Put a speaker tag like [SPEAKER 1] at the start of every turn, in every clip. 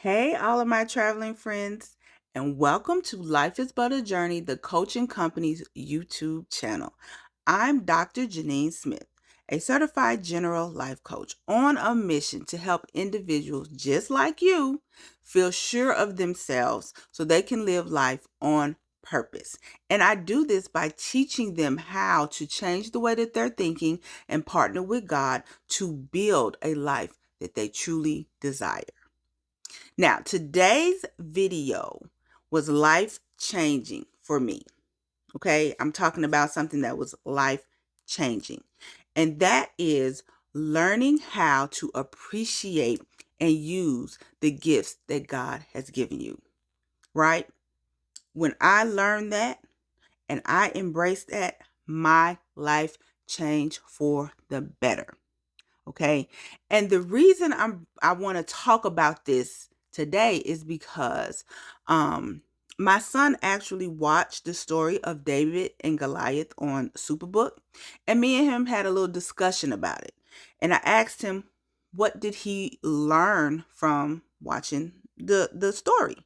[SPEAKER 1] Hey, all of my traveling friends, and welcome to Life is But a Journey, the coaching company's YouTube channel. I'm Dr. Janine Smith, a certified general life coach on a mission to help individuals just like you feel sure of themselves so they can live life on purpose. And I do this by teaching them how to change the way that they're thinking and partner with God to build a life that they truly desire. Now, today's video was life changing for me. Okay. I'm talking about something that was life changing, and that is learning how to appreciate and use the gifts that God has given you. Right. When I learned that and I embraced that, my life changed for the better. Okay. And the reason I want to talk about this today is because my son actually watched the story of David and Goliath on Superbook, and me and him had a little discussion about it. And I asked him, what did he learn from watching the story?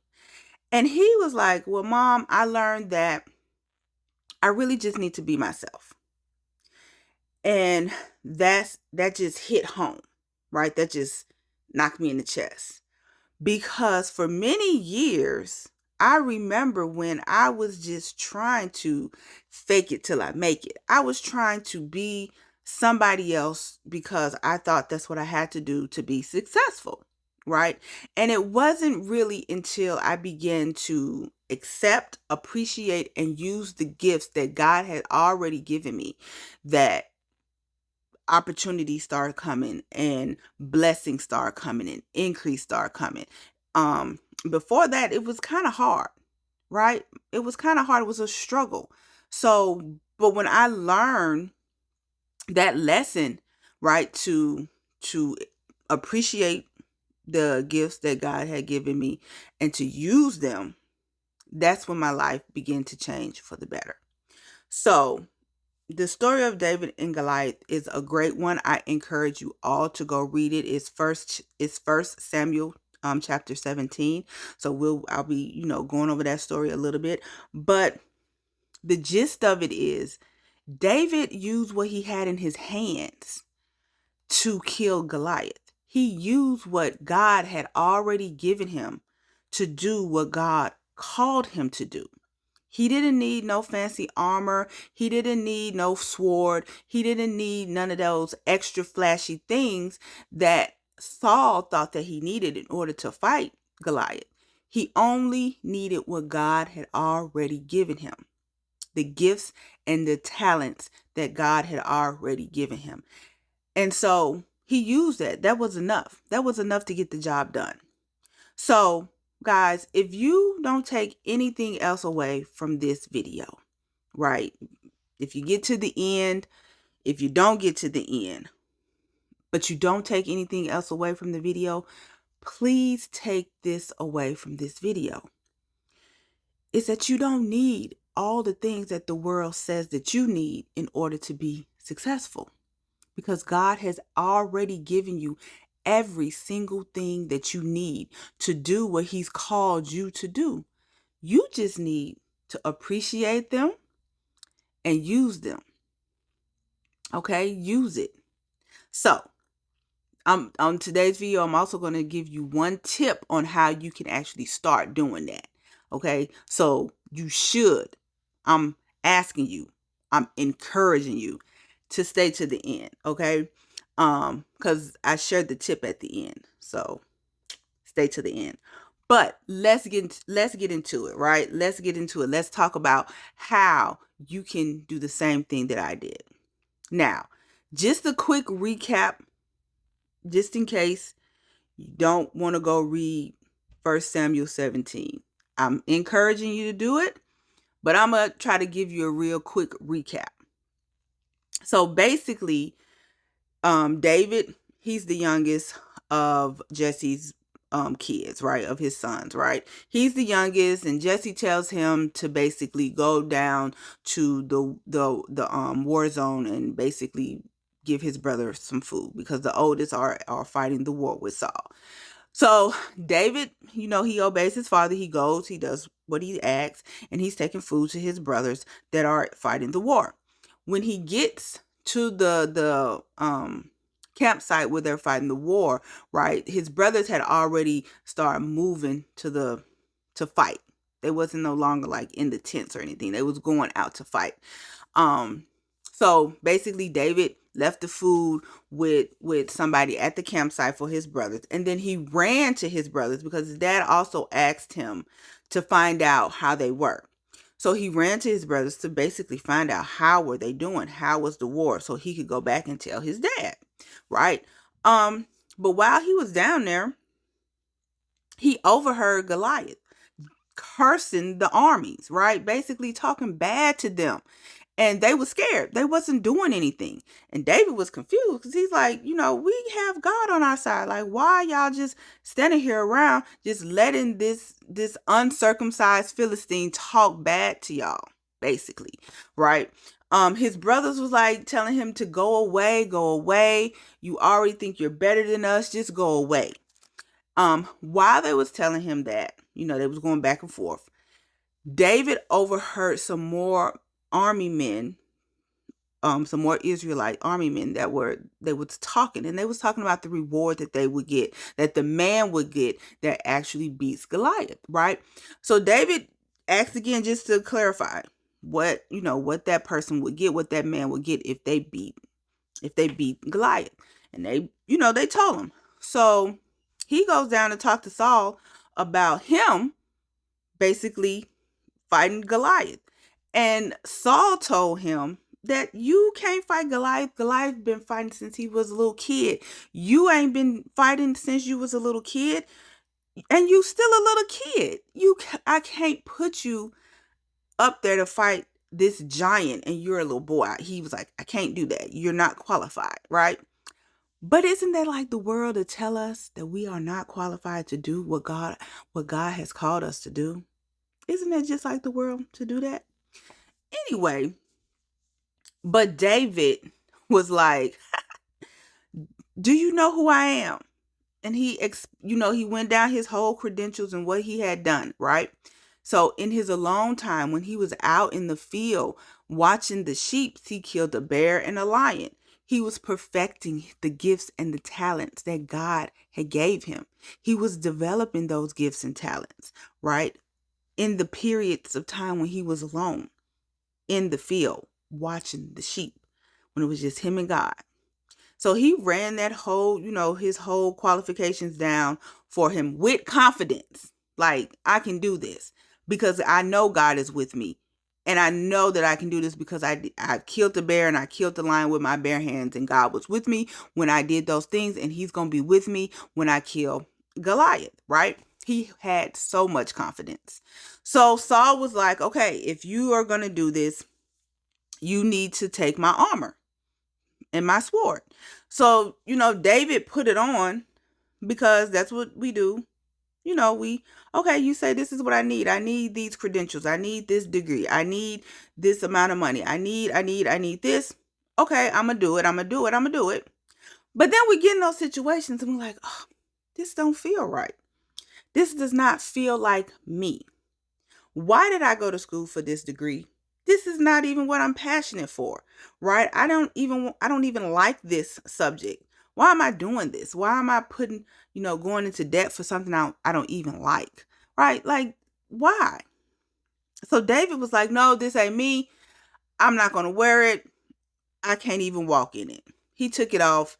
[SPEAKER 1] And he was like, well, Mom, I learned that I really just need to be myself. And that just hit home, right? That just knocked me in the chest. Because for many years, I remember when I was just trying to fake it till I make it. I was trying to be somebody else because I thought that's what I had to do to be successful, right? And it wasn't really until I began to accept, appreciate, and use the gifts that God had already given me that opportunities start coming and blessings start coming and increase start coming. Um, Before that, it was kind of hard, right? It was kind of hard. It was a struggle. So, but when I learned that lesson, right, to appreciate the gifts that God had given me and to use them, that's when my life began to change for the better. So, the story of David and Goliath is a great one. I encourage you all to go read it. It's First Samuel chapter 17. So I'll be, going over that story a little bit. But the gist of it is David used what he had in his hands to kill Goliath. He used what God had already given him to do what God called him to do. He didn't need no fancy armor. He didn't need no sword. He didn't need none of those extra flashy things that Saul thought that he needed in order to fight Goliath. He only needed what God had already given him, the gifts and the talents that God had already given him. And so he used that. That was enough. That was enough to get the job done. So, guys, if you don't take anything else away from this video, right? If you get to the end, if you don't get to the end, but you don't take anything else away from the video, please take this away from this video. It's that you don't need all the things that the world says that you need in order to be successful, because God has already given you every single thing that you need to do what He's called you to do. You just need to appreciate them and use them. Okay, use it. So, on today's video, I'm also going to give you one tip on how you can actually start doing that. Okay, so you should. I'm asking you, I'm encouraging you to stay to the end. Okay, because I shared the tip at the end, so stay to the end. But let's get into it, right? Let's get into it. Let's talk about how you can do the same thing that I did. Now, just a quick recap, just in case you don't want to go read First Samuel 17. I'm encouraging you to do it, but I'm going to try to give you a real quick recap. So basically, David, he's the youngest of Jesse's kids, right? Of his sons, right? He's the youngest, and Jesse tells him to basically go down to the war zone and basically give his brother some food because the oldest are fighting the war with Saul. So David, he obeys his father. He goes, he does what he asks, and he's taking food to his brothers that are fighting the war. When he gets to the campsite where they're fighting the war, right? His brothers had already started moving to fight. They wasn't no longer like in the tents or anything. They was going out to fight. Um, so basically David left the food with somebody at the campsite for his brothers, and then he ran to his brothers because his dad also asked him to find out how they were. So he ran to his brothers to basically find out how were they doing, how was the war, so he could go back and tell his dad, right? Um, but while he was down there, he overheard Goliath cursing the armies, right? Basically talking bad to them. And they were scared. They wasn't doing anything. And David was confused because he's like, we have God on our side. Like, why y'all just standing here around just letting this uncircumcised Philistine talk bad to y'all, basically, right? His brothers was like telling him to go away, go away. You already think you're better than us, just go away. While they was telling him that, they was going back and forth, David overheard some more army men, some more Israelite army men they was talking, and they was talking about the reward that they would get, that the man would get that actually beats Goliath, right? So David asked again just to clarify what that person would get, what that man would get if they beat Goliath. And they told him. So he goes down to talk to Saul about him basically fighting Goliath. And Saul told him that you can't fight Goliath. Goliath been fighting since he was a little kid. You ain't been fighting since you was a little kid, and you still a little kid. I can't put you up there to fight this giant and you're a little boy. He was like, I can't do that. You're not qualified, right? But isn't that like the world to tell us that we are not qualified to do what God has called us to do? Isn't that just like the world to do that? Anyway, but David was like, do you know who I am? And he went down his whole credentials and what he had done, right? So in his alone time, when he was out in the field watching the sheep, he killed a bear and a lion. He was perfecting the gifts and the talents that God had gave him. He was developing those gifts and talents, right? In the periods of time when he was alone in the field watching the sheep, when it was just him and God. So he ran that whole, his whole qualifications down for him with confidence. Like, I can do this because I know God is with me. And I know that I can do this because I killed the bear and I killed the lion with my bare hands. And God was with me when I did those things. And he's going to be with me when I kill Goliath, right? He had so much confidence. So Saul was like, okay, if you are going to do this, you need to take my armor and my sword. So, David put it on because that's what we do. Okay, you say this is what I need. I need these credentials. I need this degree. I need this amount of money. I need this. Okay, I'm going to do it. I'm going to do it. I'm going to do it. But then we get in those situations and we're like, oh, this don't feel right. This does not feel like me. Why did I go to school for this degree? This is not even what I'm passionate for, right? I don't even like this subject. Why am I doing this? Why am I going into debt for something I don't even like, right? Like, why? So David was like, no, this ain't me. I'm not going to wear it. I can't even walk in it. He took it off.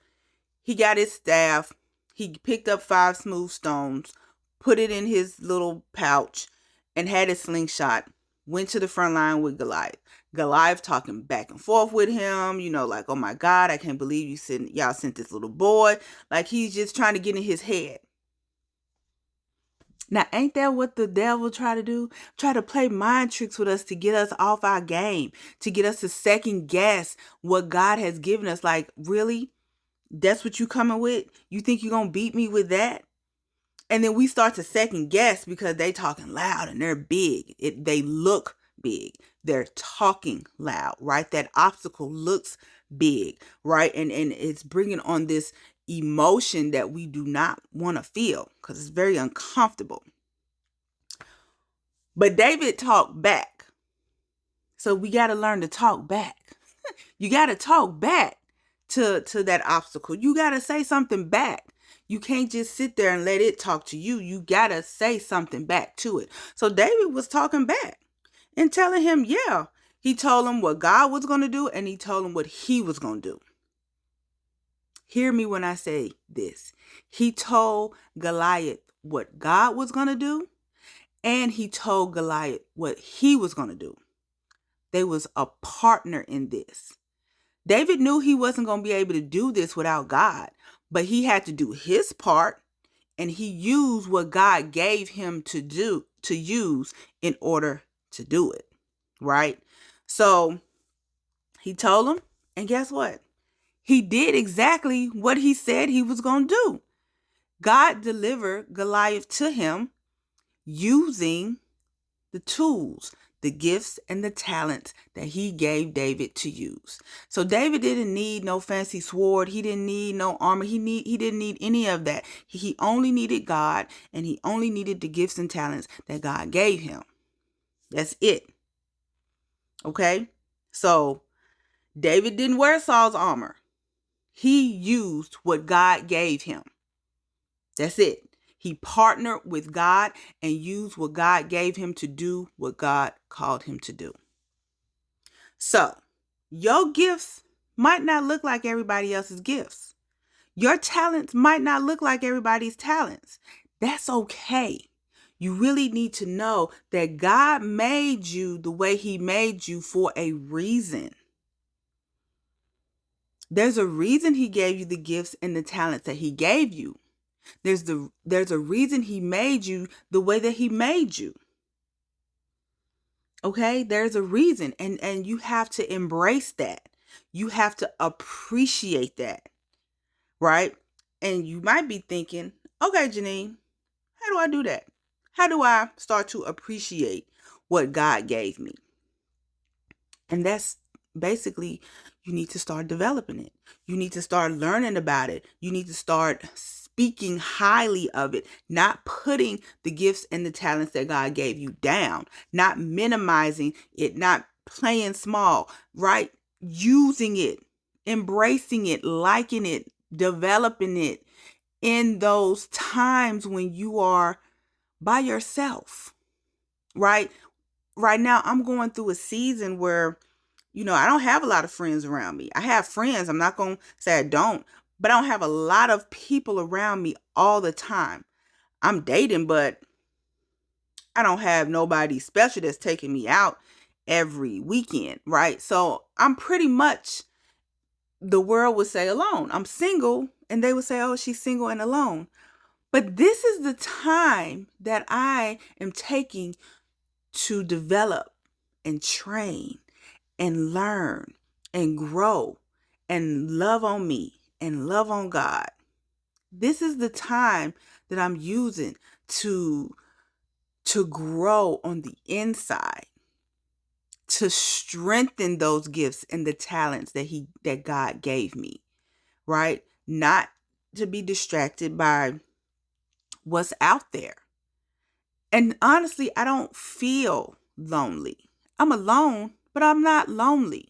[SPEAKER 1] He got his staff. He picked up 5 smooth stones, put it in his little pouch, and had his slingshot. Went to the front line with Goliath. Goliath talking back and forth with him, like, oh my God, I can't believe y'all sent this little boy. Like, he's just trying to get in his head. Now, ain't that what the devil try to do? Try to play mind tricks with us to get us off our game, to get us to second guess what God has given us. Like, really? That's what you coming with? You think you're going to beat me with that? And then we start to second guess because they talking loud and they're big. They look big. They're talking loud, right? That obstacle looks big, right? And it's bringing on this emotion that we do not want to feel because it's very uncomfortable. But David talked back. So we got to learn to talk back. You got to talk back to that obstacle. You got to say something back. You can't just sit there and let it talk to you. You got to say something back to it. So David was talking back and telling him, yeah, he told him what God was going to do, and he told him what he was going to do. Hear me when I say this. He told Goliath what God was going to do, and he told Goliath what he was going to do. They was a partner in this. David knew he wasn't going to be able to do this without God, but he had to do his part, and he used what God gave him to use in order to do it, right? So he told him, and guess what? He did exactly what he said he was going to do. God delivered Goliath to him using the tools, the gifts, and the talents that he gave David to use. So David didn't need no fancy sword. He didn't need no armor. He didn't need any of that. He only needed God, and he only needed the gifts and talents that God gave him. That's it. Okay? So David didn't wear Saul's armor. He used what God gave him. That's it. He partnered with God and used what God gave him to do what God called him to do. So, your gifts might not look like everybody else's gifts. Your talents might not look like everybody's talents. That's okay. You really need to know that God made you the way he made you for a reason. There's a reason he gave you the gifts and the talents that he gave you. There's a reason he made you the way that he made you. Okay? There's a reason, and you have to embrace that. You have to appreciate that. Right? And you might be thinking, okay, Janine, how do I do that? How do I start to appreciate what God gave me? And that's basically, you need to start developing it. You need to start learning about it. You need to start speaking highly of it, not putting the gifts and the talents that God gave you down, not minimizing it, not playing small, right? Using it, embracing it, liking it, developing it in those times when you are by yourself, right? Right now, I'm going through a season where, I don't have a lot of friends around me. I have friends. I'm not going to say I don't, but I don't have a lot of people around me all the time. I'm dating, but I don't have nobody special that's taking me out every weekend, right? So I'm pretty much, the world would say, alone. I'm single, and they would say, oh, she's single and alone. But this is the time that I am taking to develop and train and learn and grow and love on me and love on God. This is the time that I'm using to grow on the inside, to strengthen those gifts and the talents that God gave me, right? Not to be distracted by what's out there. And honestly, I don't feel lonely. I'm alone, but I'm not lonely.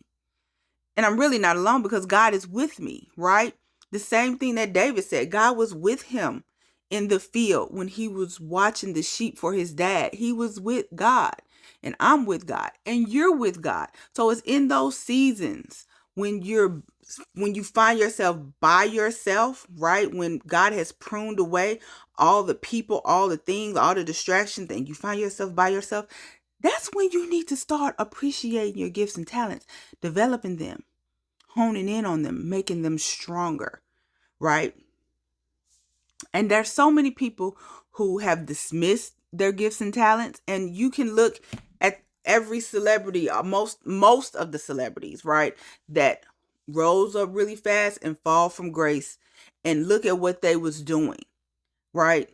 [SPEAKER 1] And I'm really not alone because God is with me, right? The same thing that David said. God was with him in the field when he was watching the sheep for his dad. He was with God, and I'm with God, and you're with God. So it's in those seasons when you find yourself by yourself, right? When God has pruned away all the people, all the things, all the distractions, and you find yourself by yourself, that's when you need to start appreciating your gifts and talents, developing them, honing in on them, making them stronger, right? And there's so many people who have dismissed their gifts and talents, and you can look at every celebrity, most of the celebrities, right, that rose up really fast and fall from grace, and look at what they was doing, right?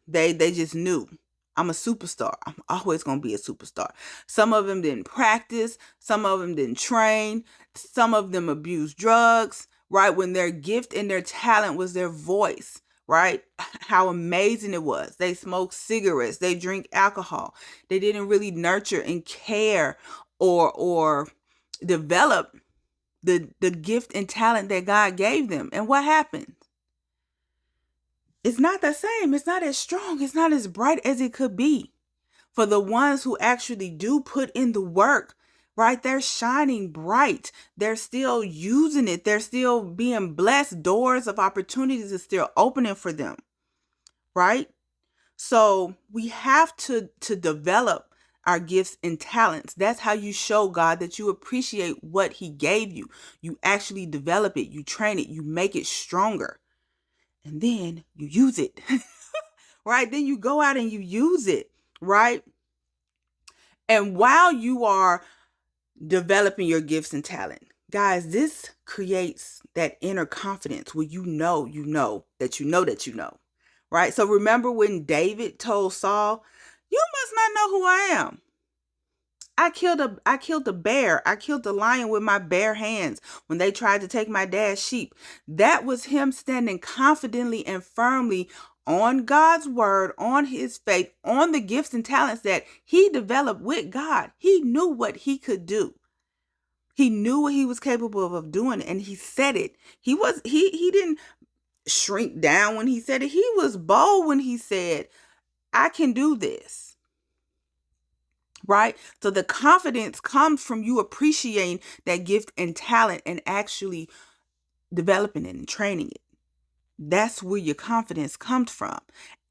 [SPEAKER 1] They just knew, I'm a superstar. I'm always going to be a superstar. Some of them didn't practice. Some of them didn't train. Some of them abused drugs, right? When their gift and their talent was their voice, right? How amazing it was. They smoke cigarettes, they drink alcohol. They didn't really nurture and care or develop the gift and talent that God gave them. And what happened? It's not the same. It's not as strong. It's not as bright as it could be. For the ones who actually do put in the work, right? They're shining bright. They're still using it. They're still being blessed. Doors of opportunities are still opening for them, right? So we have to develop our gifts and talents. That's how you show God that you appreciate what he gave you. You actually develop it, you train it, you make it stronger, and then you use it. Right? Then you go out and you use it, right? And while you are developing your gifts and talent, guys, this creates that inner confidence where you know that you know that you know, right? So remember when David told Saul, "You must not know who I am. I killed a bear. I killed the lion with my bare hands when they tried to take my dad's sheep." That was him standing confidently and firmly on God's word, on his faith, on the gifts and talents that he developed with God. He knew what he could do. He knew what he was capable of doing, and he said it. He didn't shrink down when he said it. He was bold when he said, "I can do this." Right? So the confidence comes from you appreciating that gift and talent and actually developing it and training it. That's where your confidence comes from.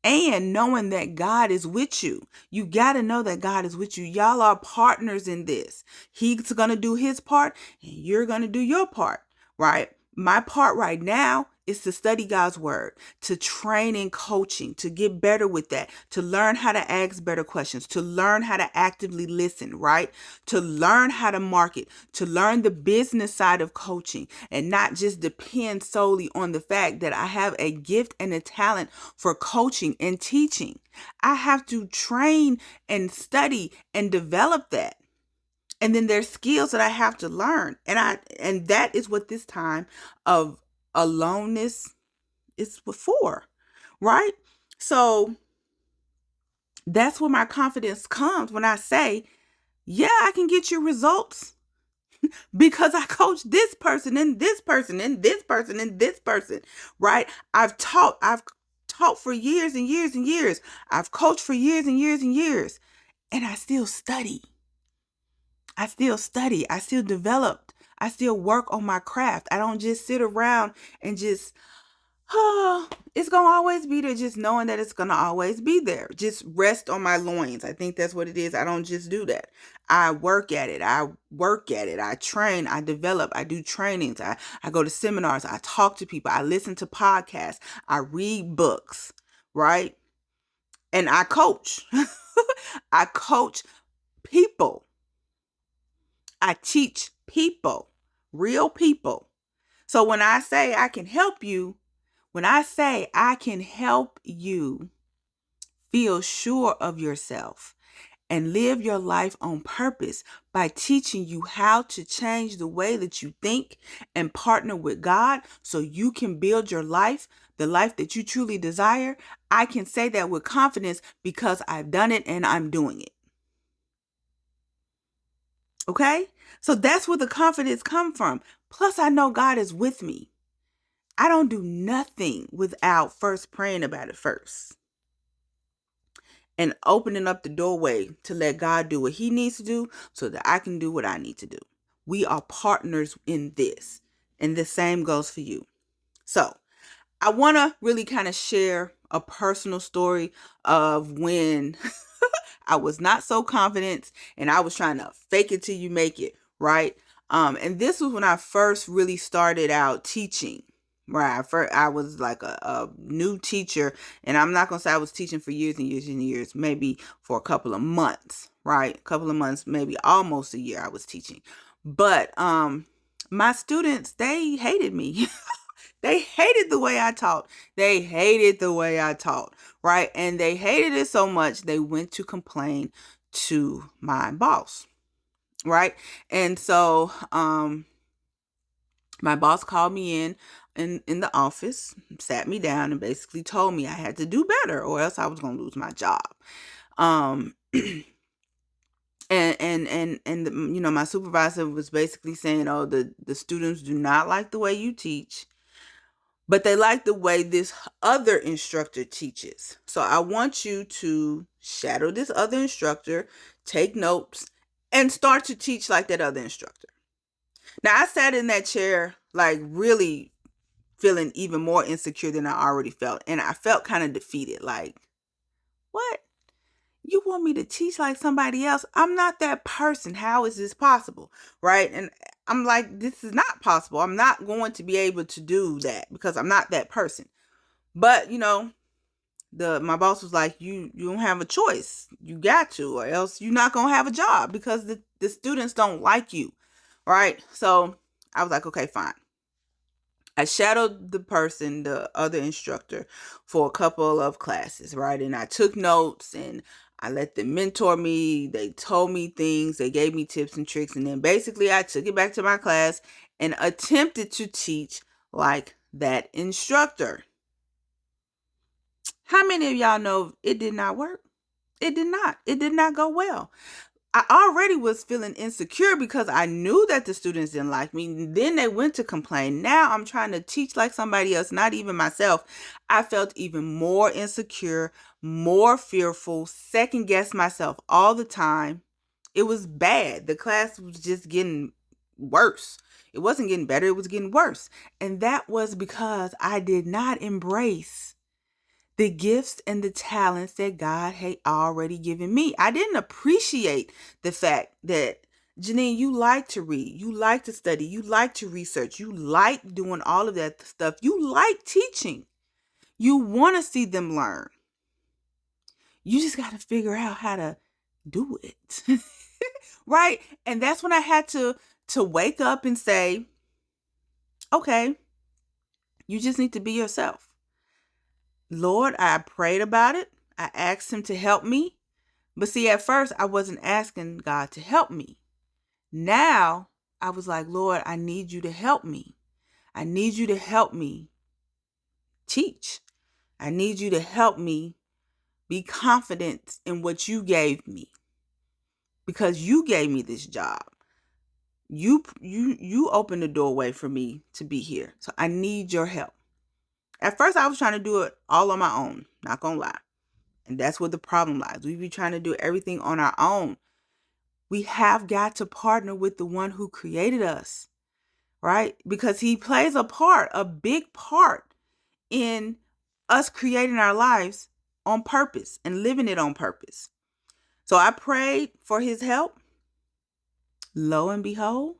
[SPEAKER 1] And knowing that God is with you. You got to know that God is with you. Y'all are partners in this. He's going to do his part and you're going to do your part, right? My part right now is to study God's word, to train in coaching, to get better with that, to learn how to ask better questions, to learn how to actively listen, right? To learn how to market, to learn the business side of coaching and not just depend solely on the fact that I have a gift and a talent for coaching and teaching. I have to train and study and develop that. And then there's skills that I have to learn. And that is what this time of aloneness is for, right? So that's where my confidence comes when I say, yeah, I can get you results because I coach this person and this person and this person and this person, right? I've taught for years and years and years. I've coached for years and years and years, and I still study. I still study. I still develop. I still work on my craft. I don't just sit around and just, oh, it's going to always be there, just knowing that it's going to always be there. Just rest on my loins. I think that's what it is. I don't just do that. I work at it. I train. I develop. I do trainings. I go to seminars. I talk to people. I listen to podcasts. I read books, right? And I coach. I coach people. I teach people, real people. So when I say I can help you, when I say I can help you feel sure of yourself and live your life on purpose by teaching you how to change the way that you think and partner with God so you can build your life, the life that you truly desire, I can say that with confidence because I've done it and I'm doing it. Okay? So that's where the confidence come from. Plus, I know God is with me. I don't do nothing without first praying about it first and opening up the doorway to let God do what he needs to do so that I can do what I need to do. We are partners in this, and the same goes for you. So I want to really kind of share a personal story of when I was not so confident and I was trying to fake it till you make it, right? And this was when I first really started out teaching. Right. First, I was like a new teacher, and I'm not going to say I was teaching for years and years and years, maybe for a couple of months, right? A couple of months, maybe almost a year I was teaching. But my students, they hated me. They hated the way I taught. They hated the way I taught, right? And they hated it so much, they went to complain to my boss, right? And so, My boss called me in the office, sat me down, and basically told me I had to do better or else I was going to lose my job. Um, and my supervisor was basically saying, "Oh, the students do not like the way you teach, but they like the way this other instructor teaches. So I want you to shadow this other instructor, take notes, and start to teach like that other instructor." Now I sat in that chair like really feeling even more insecure than I already felt, and I felt kind of defeated. Like, what? You want me to teach like somebody else? I'm not that person. How is this possible? Right? And I'm like, this is not possible. I'm not going to be able to do that because I'm not that person. But, my boss was like, you don't have a choice. You got to, or else you're not going to have a job because the students don't like you. Right? So I was like, okay, fine. I shadowed the other instructor, for a couple of classes, right? And I took notes and I let them mentor me. They told me things, they gave me tips and tricks. And then basically, I took it back to my class and attempted to teach like that instructor. How many of y'all know it did not work? It did not. It did not go well. I already was feeling insecure because I knew that the students didn't like me. Then they went to complain. Now I'm trying to teach like somebody else, not even myself. I felt even more insecure, more fearful, second guess myself all the time. It was bad. The class was just getting worse. It wasn't getting better, it was getting worse. And that was because I did not embrace the gifts and the talents that God had already given me. I didn't appreciate the fact that, Janine, you like to read, you like to study, you like to research, you like doing all of that stuff. You like teaching. You want to see them learn. You just got to figure out how to do it. Right? And that's when I had to wake up and say, okay, you just need to be yourself. Lord, I prayed about it. I asked him to help me. But see, at first, I wasn't asking God to help me. Now, I was like, Lord, I need you to help me. I need you to help me teach. I need you to help me be confident in what you gave me, because you gave me this job. You opened the doorway for me to be here. So I need your help. At first, I was trying to do it all on my own, not gonna lie. And that's where the problem lies. We be trying to do everything on our own. We have got to partner with the one who created us, right? Because he plays a big part in us creating our lives on purpose and living it on purpose. So I prayed for his help. Lo and behold,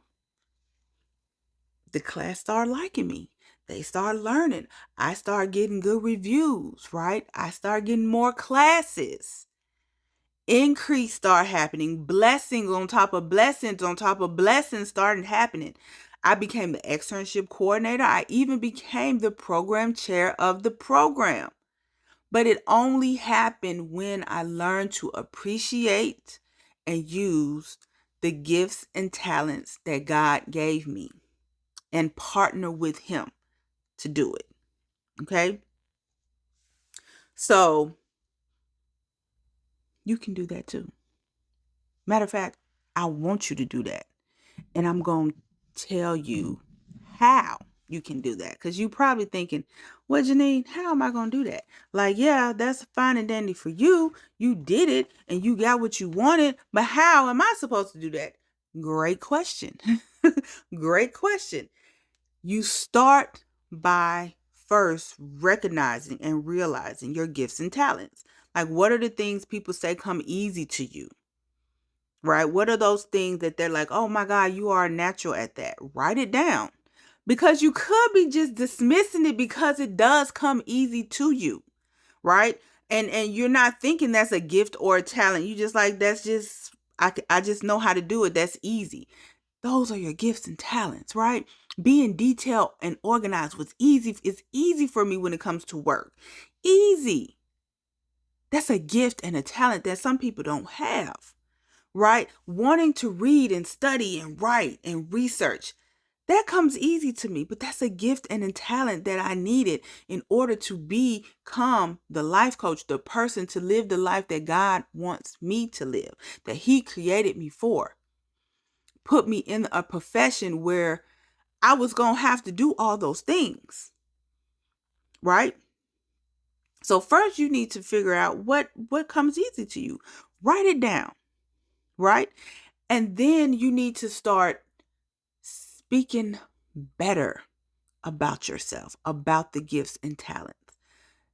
[SPEAKER 1] the class started liking me. They started learning. I started getting good reviews, right? I started getting more classes. Increase start happening. Blessings on top of blessings on top of blessings started happening. I became the externship coordinator. I even became the program chair of the program. But it only happened when I learned to appreciate and use the gifts and talents that God gave me and partner with him to do it. Okay? So you can do that too. Matter of fact, I want you to do that. And I'm going to tell you how you can do that. Because you're probably thinking, well, Janine, how am I going to do that? Like, yeah, that's fine and dandy for you. You did it and you got what you wanted. But how am I supposed to do that? Great question. Great question. You start by first recognizing and realizing your gifts and talents. Like, what are the things people say come easy to you? Right? What are those things that they're like, oh my God, you are natural at that? Write it down. Because you could be just dismissing it because it does come easy to you. Right? And you're not thinking that's a gift or a talent. You just like, that's just, I just know how to do it. That's easy. Those are your gifts and talents, right? Being detailed and organized was easy. It's easy for me when it comes to work. Easy. That's a gift and a talent that some people don't have. Right? Wanting to read and study and write and research. That comes easy to me, but that's a gift and a talent that I needed in order to become the life coach, the person to live the life that God wants me to live, that He created me for. Put me in a profession where I was going to have to do all those things, right? So first you need to figure out what comes easy to you. Write it down, right? And then you need to start speaking better about yourself, about the gifts and talents.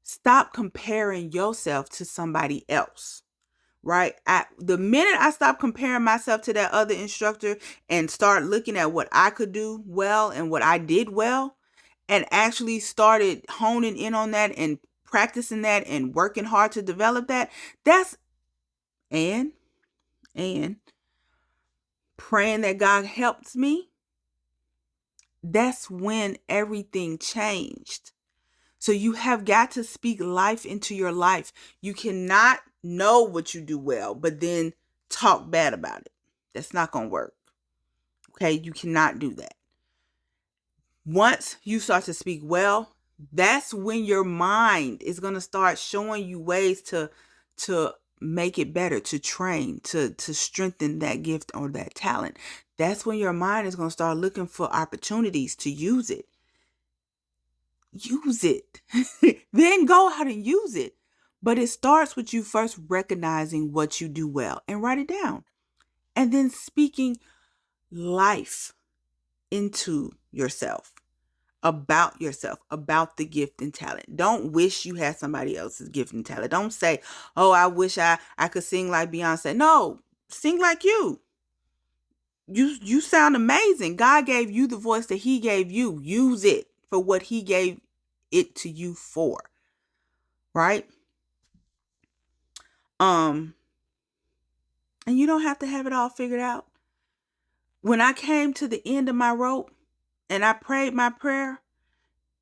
[SPEAKER 1] Stop comparing yourself to somebody else, right? The minute I stopped comparing myself to that other instructor and start looking at what I could do well and what I did well, and actually started honing in on that and practicing that and working hard to develop that, that's and praying that God helps me, that's when everything changed. So you have got to speak life into your life. You cannot know what you do well, but then talk bad about it. That's not going to work. Okay, you cannot do that. Once you start to speak well, that's when your mind is going to start showing you ways to make it better, to train, to strengthen that gift or that talent. That's when your mind is going to start looking for opportunities to use it. Use it. Then go out and use it. But it starts with you first recognizing what you do well and write it down. And then speaking life into yourself, about the gift and talent. Don't wish you had somebody else's gift and talent. Don't say, oh, I wish I could sing like Beyonce. No, sing like you. You sound amazing. God gave you the voice that He gave you. Use it for what He gave it to you for. Right? And you don't have to have it all figured out. When I came to the end of my rope and I prayed my prayer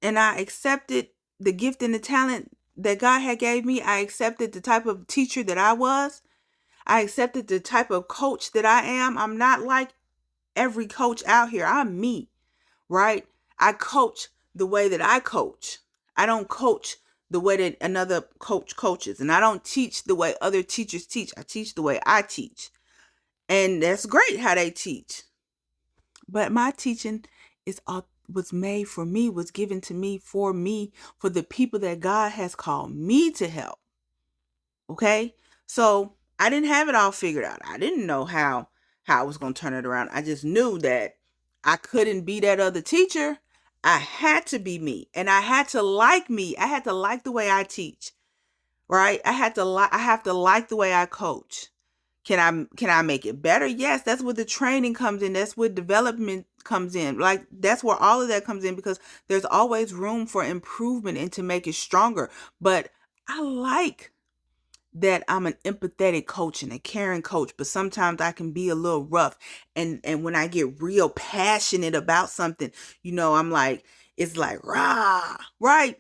[SPEAKER 1] and I accepted the gift and the talent that God had gave me, I accepted the type of teacher that I was. I accepted the type of coach that I am. I'm not like every coach out here. I'm me, right? I coach the way that I coach. I don't coach the way that another coach coaches. And I don't teach the way other teachers teach. I teach the way I teach. And that's great how they teach. But my teaching was made for me, was given to me, for the people that God has called me to help. Okay? So I didn't have it all figured out. I didn't know how I was going to turn it around. I just knew that I couldn't be that other teacher. I had to be me, and I had to like me. I had to like the way I teach. Right? I have to like the way I coach. Can I make it better? Yes, that's where the training comes in. That's where development comes in. Like, that's where all of that comes in, because there's always room for improvement and to make it stronger. But I like that I'm an empathetic coach and a caring coach, but sometimes I can be a little rough. And when I get real passionate about something, I'm like, it's like, rah, right?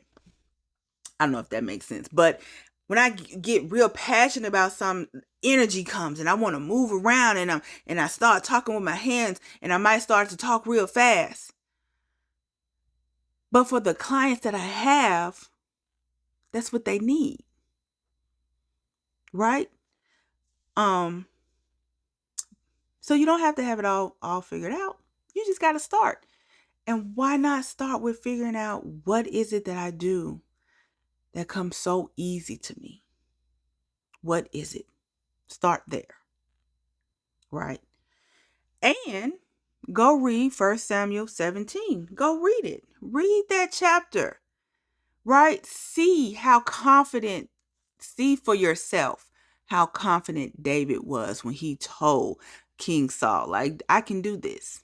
[SPEAKER 1] I don't know if that makes sense, but when I get real passionate about some, energy comes and I want to move around, and I start talking with my hands, and I might start to talk real fast. But for the clients that I have, that's what they need. Right? So you don't have to have it all figured out. You just got to start. And why not start with figuring out, what is it that I do that comes so easy to me? What is it? Start there. Right? And go read 1 Samuel 17. Go read it. Read that chapter. Right? See for yourself how confident David was when he told King Saul, like, I can do this.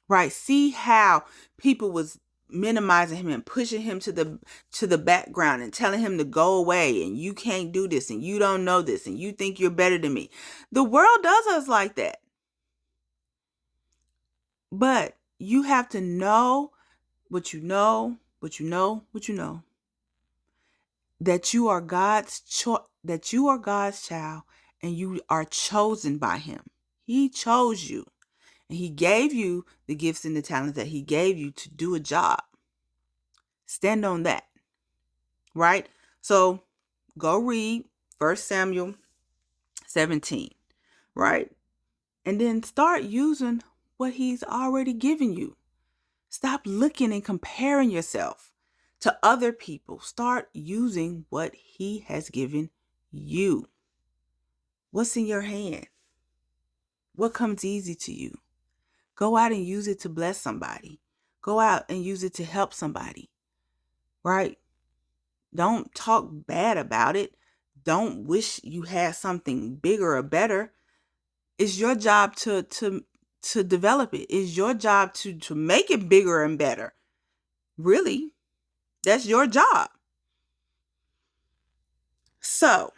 [SPEAKER 1] Right? See how people was minimizing him and pushing him to the background and telling him to go away, and you can't do this, and you don't know this, and you think you're better than me. The world does us like that. But you have to know what you know, what you know, what you know. That you are God's child, and you are chosen by Him. He chose you. And he gave you the gifts and the talents that he gave you to do a job. Stand on that, right? So go read 1 Samuel 17, right? And then start using what he's already given you. Stop looking and comparing yourself to other people. Start using what he has given you. What's in your hand? What comes easy to you? Go out and use it to bless somebody. Go out and use it to help somebody, right? Don't talk bad about it. Don't wish you had something bigger or better. It's your job to develop it. It's your job to make it bigger and better. Really, that's your job. So,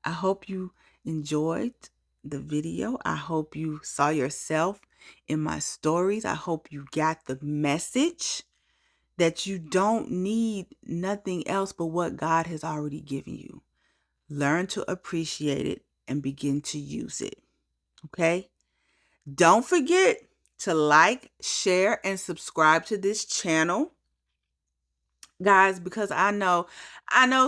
[SPEAKER 1] I hope you enjoyed the video. I hope you saw yourself in my stories. I hope you got the message that you don't need nothing else but what God has already given you. Learn to appreciate it and begin to use it. Okay? Don't forget to like, share, and subscribe to this channel. Guys, because I know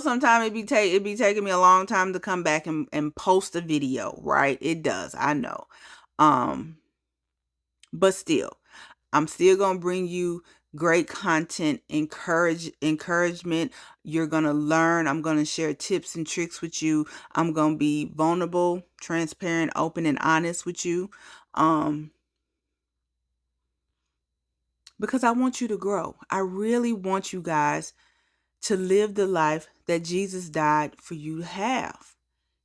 [SPEAKER 1] sometimes it be taking me a long time to come back and post a video, right? It does. I know. But still, I'm still going to bring you great content, encouragement. You're going to learn. I'm going to share tips and tricks with you. I'm going to be vulnerable, transparent, open, and honest with you. Because I want you to grow. I really want you guys to live the life that Jesus died for you to have.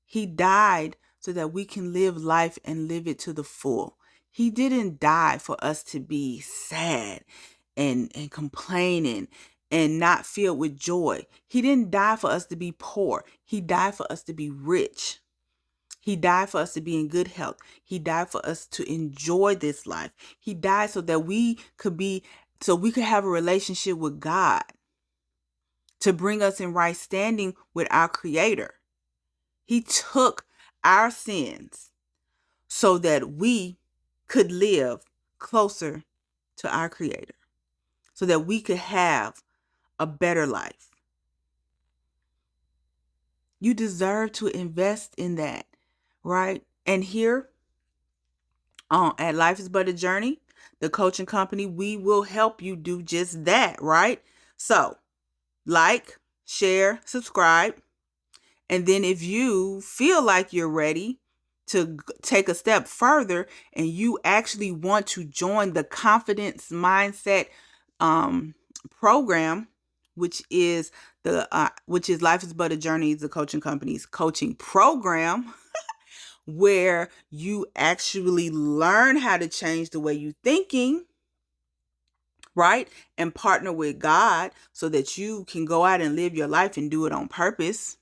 [SPEAKER 1] He died so that we can live life and live it to the full. He didn't die for us to be sad and complaining and not filled with joy. He didn't die for us to be poor. He died for us to be rich. He died for us to be in good health. He died for us to enjoy this life. He died so that we could have a relationship with God, to bring us in right standing with our Creator. He took our sins so that we could live closer to our Creator, so that we could have a better life. You deserve to invest in that, right? And here at Life is But a Journey, the coaching company, we will help you do just that, right? So, like, share, subscribe. And then if you feel like you're ready to take a step further and you actually want to join the Confidence Mindset program, which is Life is But a Journey, the coaching company's coaching program, where you actually learn how to change the way you're thinking, right? And partner with God so that you can go out and live your life and do it on purpose.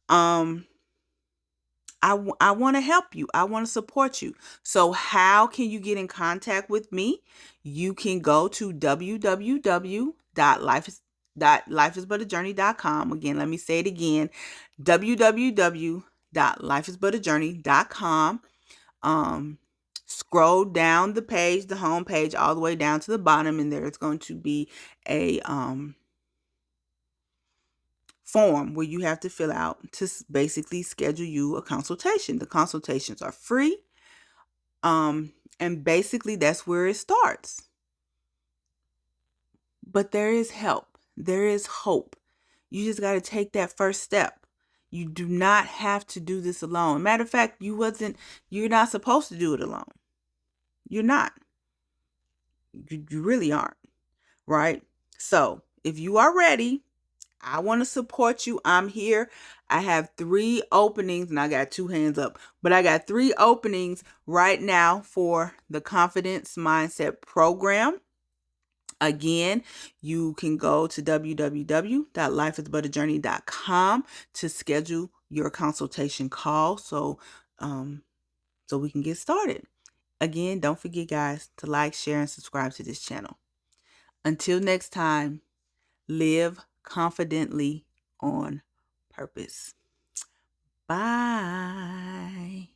[SPEAKER 1] I want to help you. I want to support you. So how can you get in contact with me? You can go to www.lifeisbutajourney.com. Again, let me say it again. www.lifeisbutajourney.com. Scroll down the page, the home page, all the way down to the bottom, and there's going to be a form where you have to fill out to basically schedule you a consultation. The consultations are free. And basically that's where it starts. But there is help. There is hope. You just got to take that first step. You do not have to do this alone. Matter of fact, you're not supposed to do it alone. You're not. You really aren't. Right? So if you are ready, I want to support you. I'm here. I have 3 openings, and I got 2 hands up, but I got 3 openings right now for the Confidence Mindset program. Again, you can go to www.lifeisbutajourney.com to schedule your consultation call so we can get started. Again, don't forget, guys, to like, share, and subscribe to this channel. Until next time, live confidently on purpose. Bye.